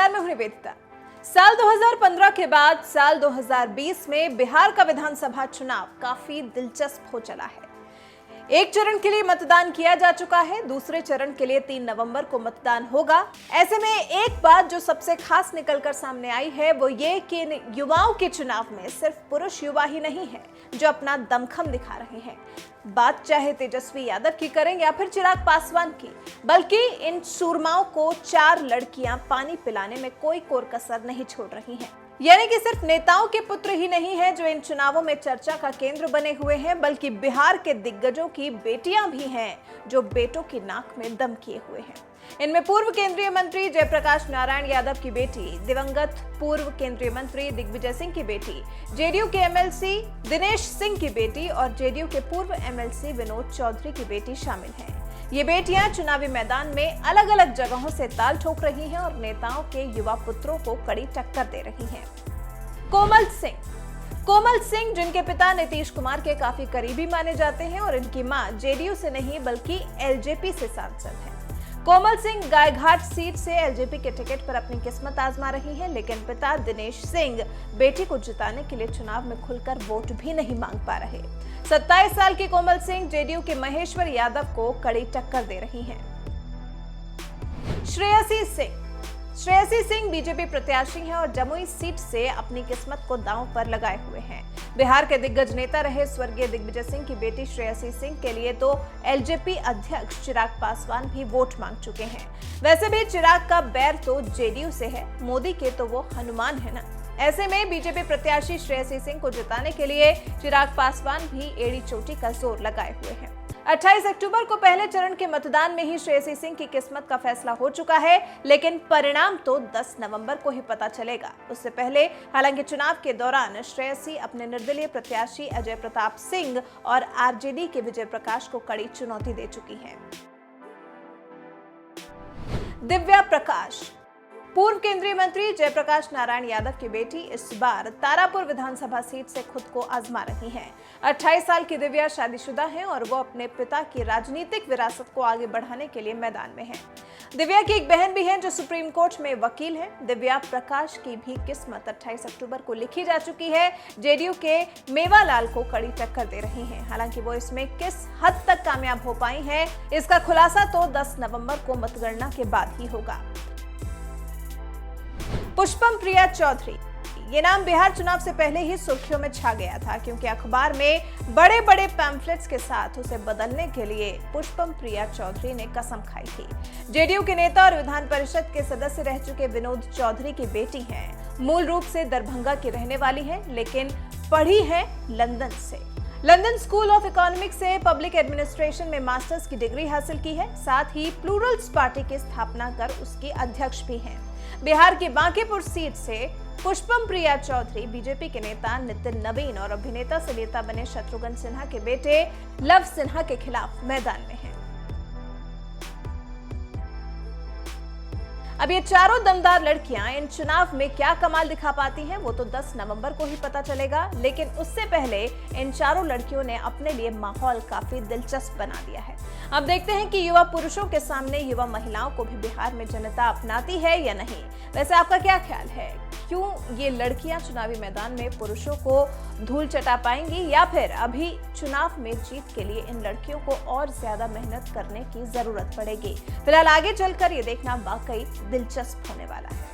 नमस्कार, मैं हूं निवेदिता। साल 2015 के बाद साल 2020 में बिहार का विधानसभा चुनाव काफी दिलचस्प हो चला है। एक चरण के लिए मतदान किया जा चुका है, दूसरे चरण के लिए 3 नवंबर को मतदान होगा। ऐसे में एक बात जो सबसे खास निकलकर सामने आई है वो ये कि इन युवाओं के चुनाव में सिर्फ पुरुष युवा ही नहीं है जो अपना दमखम दिखा रहे हैं। बात चाहे तेजस्वी यादव की करें या फिर चिराग पासवान की, बल्कि इन सूरमाओं को 4 लड़कियां पानी पिलाने में कोई कोर कसर नहीं छोड़ रही हैं। यानी कि सिर्फ नेताओं के पुत्र ही नहीं है जो इन चुनावों में चर्चा का केंद्र बने हुए हैं, बल्कि बिहार के दिग्गजों की बेटियां भी हैं जो बेटों की नाक में दम किए हुए हैं। इनमें पूर्व केंद्रीय मंत्री जयप्रकाश नारायण यादव की बेटी, दिवंगत पूर्व केंद्रीय मंत्री दिग्विजय सिंह की बेटी, जेडीयू के एमएलसी दिनेश सिंह की बेटी और जेडीयू के पूर्व एमएलसी विनोद चौधरी की बेटी शामिल हैं। ये बेटियां चुनावी मैदान में अलग अलग जगहों से ताल ठोक रही हैं और नेताओं के युवा पुत्रों को कड़ी टक्कर दे रही हैं। कोमल सिंह जिनके पिता नीतीश कुमार के काफी करीबी माने जाते हैं और इनकी मां जेडीयू से नहीं बल्कि एलजेपी से सांसद हैं। कोमल सिंह गायघाट सीट से एलजेपी के टिकट पर अपनी किस्मत आजमा रही हैं, लेकिन पिता दिनेश सिंह बेटी को जिताने के लिए चुनाव में खुलकर वोट भी नहीं मांग पा रहे। 27 साल की कोमल सिंह जेडीयू के महेश्वर यादव को कड़ी टक्कर दे रही हैं। श्रेयसी सिंह बीजेपी प्रत्याशी हैं और जमुई सीट से अपनी किस्मत को दांव पर लगाए हुए हैं। बिहार के दिग्गज नेता रहे स्वर्गीय दिग्विजय सिंह की बेटी श्रेयसी सिंह के लिए तो एलजेपी अध्यक्ष चिराग पासवान भी वोट मांग चुके हैं। वैसे भी चिराग का बैर तो जेडीयू से है, मोदी के तो वो हनुमान है ना। ऐसे में बीजेपी प्रत्याशी श्रेयसी सिंह को जिताने के लिए चिराग पासवान भी एड़ी चोटी का जोर लगाए हुए हैं। 28 अक्टूबर को पहले चरण के मतदान में ही श्रेयसी सिंह की किस्मत का फैसला हो चुका है, लेकिन परिणाम तो 10 नवंबर को ही पता चलेगा। उससे पहले हालांकि चुनाव के दौरान श्रेयसी अपने निर्दलीय प्रत्याशी अजय प्रताप सिंह और आरजेडी के विजय प्रकाश को कड़ी चुनौती दे चुकी हैं। दिव्या प्रकाश पूर्व केंद्रीय मंत्री जयप्रकाश नारायण यादव की बेटी इस बार तारापुर विधानसभा सीट से खुद को आजमा रही हैं। 28 साल की दिव्या शादीशुदा हैं और वो अपने पिता की राजनीतिक विरासत को आगे बढ़ाने के लिए मैदान में हैं। दिव्या की एक बहन भी है जो सुप्रीम कोर्ट में वकील है। दिव्या प्रकाश की भी किस्मत 28 अक्टूबर को लिखी जा चुकी है। जेडीयू के मेवालाल को कड़ी टक्कर दे रही हैं। हालांकि वो इसमें किस हद तक कामयाब हो पाई हैं, इसका खुलासा तो 10 नवंबर को मतगणना के बाद ही होगा। पुष्पम प्रिया चौधरी, ये नाम बिहार चुनाव से पहले ही सुर्खियों में छा गया था, क्योंकि अखबार में बड़े बड़े पैम्फलेट्स के साथ उसे बदलने के लिए पुष्पम प्रिया चौधरी ने कसम खाई थी। जेडीयू के नेता और विधान परिषद के सदस्य रह चुके विनोद चौधरी की बेटी हैं। मूल रूप से दरभंगा की रहने वाली है, लेकिन पढ़ी है लंदन से। लंदन स्कूल ऑफ इकोनॉमिक्स से पब्लिक एडमिनिस्ट्रेशन में मास्टर्स की डिग्री हासिल की है। साथ ही प्लूरल्स पार्टी की स्थापना कर उसकी अध्यक्ष भी हैं। बिहार की बांकीपुर सीट से पुष्पम प्रिया चौधरी बीजेपी के नेता नितिन नवीन और अभिनेता से नेता बने शत्रुघ्न सिन्हा के बेटे लव सिन्हा के खिलाफ मैदान में हैं। अब ये चारों दमदार लड़कियां इन चुनाव में क्या कमाल दिखा पाती हैं वो तो 10 नवंबर को ही पता चलेगा, लेकिन उससे पहले इन चारों लड़कियों ने अपने लिए माहौल काफी दिलचस्प बना दिया है। अब देखते हैं कि युवा पुरुषों के सामने युवा महिलाओं को भी बिहार में जनता अपनाती है या नहीं। वैसे आपका क्या ख्याल है, क्यों ये लड़कियां चुनावी मैदान में पुरुषों को धूल चटा पाएंगी, या फिर अभी चुनाव में जीत के लिए इन लड़कियों को और ज्यादा मेहनत करने की जरूरत पड़ेगी? फिलहाल आगे चलकर ये देखना वाकई दिलचस्प होने वाला है।